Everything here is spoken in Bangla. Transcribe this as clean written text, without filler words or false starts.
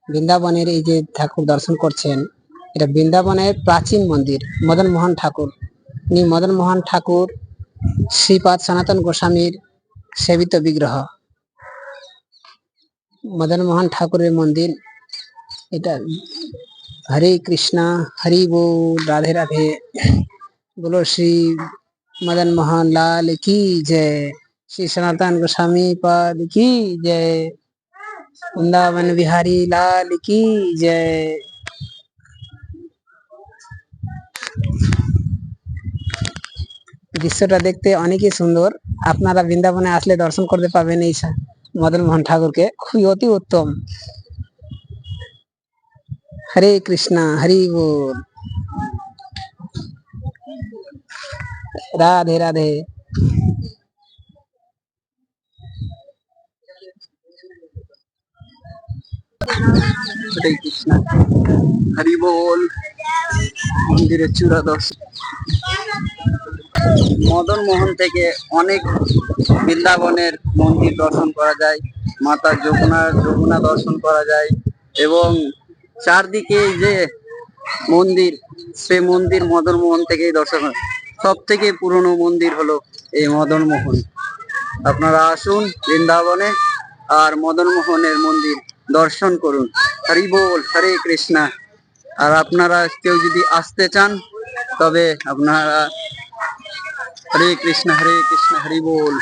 বৃন্দাবনের এই যে ঠাকুর দর্শন করছেন, এটা বৃন্দাবনের প্রাচীন মন্দির। মদন মোহন ঠাকুর, ইনি মদন মোহন ঠাকুর শ্রীপাদ সনাতন গোস্বামীর সেবিত বিগ্রহ। মদন মোহন ঠাকুরের মন্দির এটা। হরে কৃষ্ণা, হরি बोल, राधे राधे। बोलो श्री मदन मोहन लाल की जय, श्री सनातन गोस्वामी पाद की जय, वृंदावन बिहारी लाल की जय। দৃশ্যটা দেখতে অনেকই সুন্দর। আপনারা বৃন্দাবনে আসলে দর্শন করতে পাবেন এই মদন মোহন ঠাকুরকে, খুবই অতি উত্তম। হরে কৃষ্ণা, হরি बोल, রাধে রাধে। হরে কৃষ্ণা, হরি बोल। মন্দিরের চূড়া দর্শন। মদন মোহন থেকে অনেক বৃন্দাবনের মন্দির দর্শন করা যায়, মাতা যমুনা দর্শন করা যায়, এবং চারদিকে যে মন্দির, সে মন্দির মদন মোহন থেকেই দর্শন হয়। সব থেকে পুরনো মন্দির হলো এই মদন মোহন। আপনারা আসুন বৃন্দাবনে আর মদন মোহনের মন্দির দর্শন করুন। হরি बोल, হরে কৃষ্ণা। আর আপনারা কেউ যদি আসতে চান তবে আপনারা হরে কৃষ্ণ, হরি बोल।